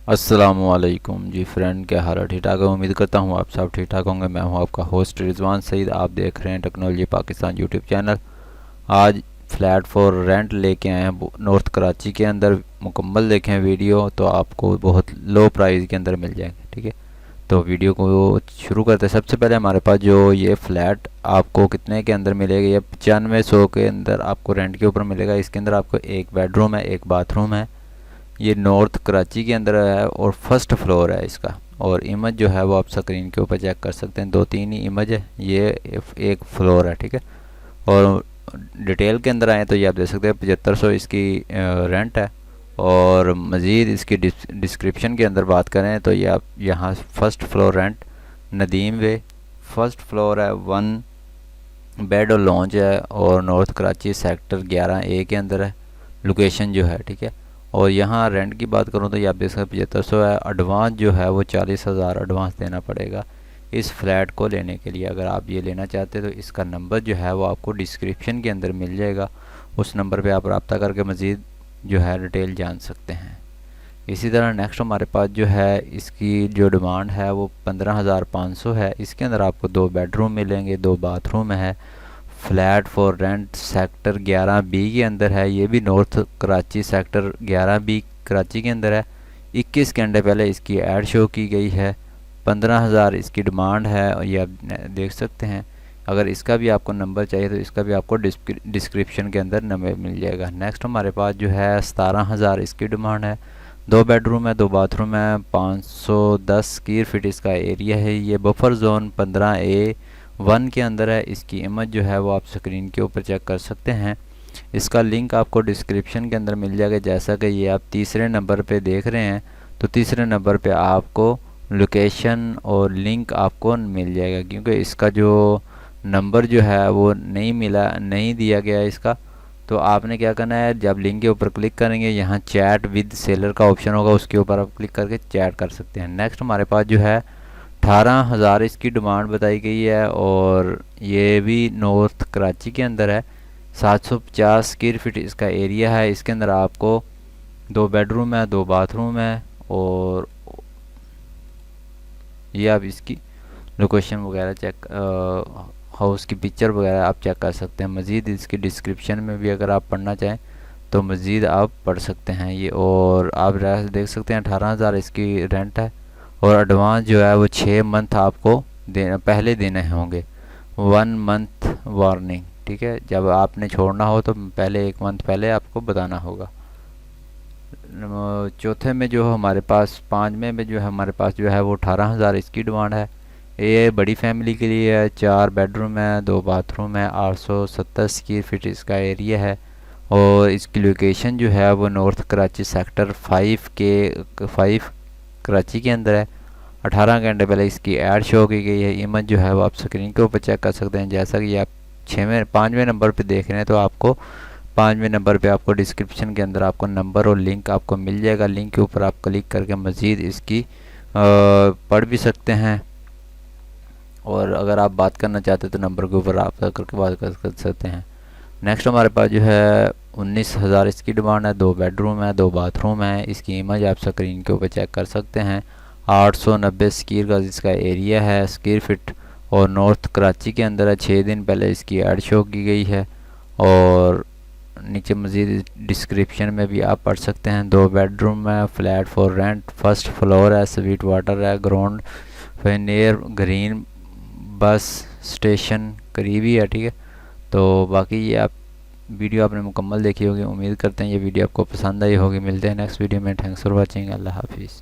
अस्सलामुअलैकुम जी फ्रेंड, क्या हाल है? ठीक ठाक है। उम्मीद करता हूँ आप सब ठीक ठाक होंगे। मैं हूँ आपका होस्ट रिजवान सईद। आप देख रहे हैं टेक्नोलॉजी पाकिस्तान यूट्यूब चैनल। आज फ्लैट फॉर रेंट लेके आए हैं नॉर्थ कराची के अंदर। मुकम्मल देखें वीडियो तो आपको बहुत लो प्राइस के अंदर मिल जाएंगे। ठीक है, तो वीडियो को शुरू करते हैं। सबसे पहले हमारे पास जो ये फ्लैट आपको कितने के अंदर मिलेगा, ये 9500 के अंदर आपको रेंट के ऊपर मिलेगा। इसके अंदर आपको एक बेडरूम है, एक बाथरूम है। ये नॉर्थ कराची के अंदर है और फर्स्ट फ्लोर है इसका। और इमेज जो है वो आप स्क्रीन के ऊपर चेक कर सकते हैं। दो तीन ही इमेज है, ये एक फ्लोर है। ठीक है, और डिटेल के अंदर आए तो ये आप देख सकते हैं 7500 इसकी रेंट है। और मज़ीद इसकी डिस्क्रिप्शन के अंदर बात करें तो ये आप यहाँ फर्स्ट फ्लोर रेंट नदीम वे, फर्स्ट फ्लोर है, 1 बेड और लॉन्च है और नॉर्थ कराची सेक्टर 11A के अंदर है लोकेशन जो है। ठीक है, और यहाँ रेंट की बात करूँ तो ये आप देख सकते 7500 है। एडवांस जो है वो 40,000 एडवांस देना पड़ेगा इस फ्लैट को लेने के लिए। अगर आप ये लेना चाहते हैं तो इसका नंबर जो है वो आपको डिस्क्रिप्शन के अंदर मिल जाएगा। उस नंबर पे आप रब्ता करके मज़ीद जो है डिटेल जान सकते हैं। इसी तरह नेक्स्ट हमारे पास जो है इसकी जो डिमांड है वो 15,500 है। इसके अंदर आपको 2 बेडरूम मिलेंगे, 2 बाथरूम है। Flat for rent sector 11B के अंदर है। ये भी north Karachi sector 11B Karachi के अंदर है। 21 घंटे पहले इसकी ऐड शो की गई है। 15,000 इसकी डिमांड है और ये आप देख सकते हैं। अगर इसका भी आपको नंबर चाहिए तो इसका भी आपको डिस्क्रिप्शन के अंदर नंबर मिल जाएगा। नेक्स्ट हमारे पास जो है 17,000 इसकी डिमांड है। 2 बेडरूम है, 2 बाथरूम है, 510 स्क्वायर फीट इसका एरिया है। ये बफर जोन 15A1 के अंदर है। इसकी इमेज जो है वो आप स्क्रीन के ऊपर चेक कर सकते हैं। इसका लिंक आपको डिस्क्रिप्शन के अंदर मिल जाएगा। जैसा कि ये आप तीसरे नंबर पे देख रहे हैं तो तीसरे नंबर पे आपको लोकेशन और लिंक आपको मिल जाएगा, क्योंकि इसका जो नंबर जो है वो नहीं दिया गया इसका। तो आपने क्या करना है, जब लिंक के ऊपर क्लिक करेंगे यहाँ चैट विद सेलर का ऑप्शन होगा, उसके ऊपर आप क्लिक करके चैट कर सकते हैं। नेक्स्ट हमारे पास जो है 18,000 इसकी डिमांड बताई गई है और ये भी नॉर्थ कराची के अंदर है। 750 स्क्वायर फीट इसका एरिया है। इसके अंदर आपको 2 बेडरूम है, 2 बाथरूम है और ये आप इसकी लोकेशन वगैरह चेक हाउस की पिक्चर वगैरह आप चेक कर सकते हैं। मज़ीद इसकी डिस्क्रिप्शन में भी अगर आप पढ़ना चाहें तो मज़ीद आप पढ़ सकते हैं ये। और आप देख सकते हैं 18,000 इसकी रेंट है और एडवांस जो है वो 6 मंथ आपको पहले देने होंगे। 1 मंथ वार्निंग। ठीक है, जब आपने छोड़ना हो तो पहले 1 मंथ पहले आपको बताना होगा। चौथे में जो हमारे पास 5वें में जो है हमारे पास जो है वो 18,000 इसकी डिमांड है। ये बड़ी फैमिली के लिए है। 4 बेडरूम है, 2 बाथरूम है, 870 स्क्वायर फीट इसका एरिया है। और इसकी लोकेशन जो है वो नॉर्थ कराची सेक्टर 5 कराची के अंदर है। 18 घंटे पहले इसकी ऐड शो की गई है। इमेज जो है वो आप स्क्रीन के ऊपर चेक कर सकते हैं। जैसा कि आप 5वें नंबर पे देख रहे हैं तो आपको 5वें नंबर पे आपको डिस्क्रिप्शन के अंदर आपको नंबर और लिंक आपको मिल जाएगा। लिंक के ऊपर आप क्लिक करके मज़ीद इसकी पढ़ भी सकते हैं। और अगर आप बात करना चाहते हैं तो नंबर के ऊपर आप करके बात कर सकते हैं। नेक्स्ट हमारे पास जो है 19,000 इसकी डिमांड है। 2 बेडरूम है, 2 बाथरूम है। इसकी इमेज आप स्क्रीन के ऊपर चेक कर सकते हैं। 890 स्क्वायर का इसका एरिया है, स्क्वायर फीट, और नॉर्थ कराची के अंदर है। 6 दिन पहले इसकी ऐड शो की गई है। और नीचे मज़ीद डिस्क्रिप्शन में भी आप पढ़ सकते हैं। 2 बेडरूम है, flat for rent, first floor है, स्वीट वाटर है, ground near green bus station करीब ही है। ठीक है, तो बाकी ये आप वीडियो आपने मुकम्मल देखी होगी। उम्मीद करते हैं ये वीडियो आपको पसंद आई होगी। मिलते हैं नेक्स्ट वीडियो में। Thanks for watching. अल्लाह हाफिज़।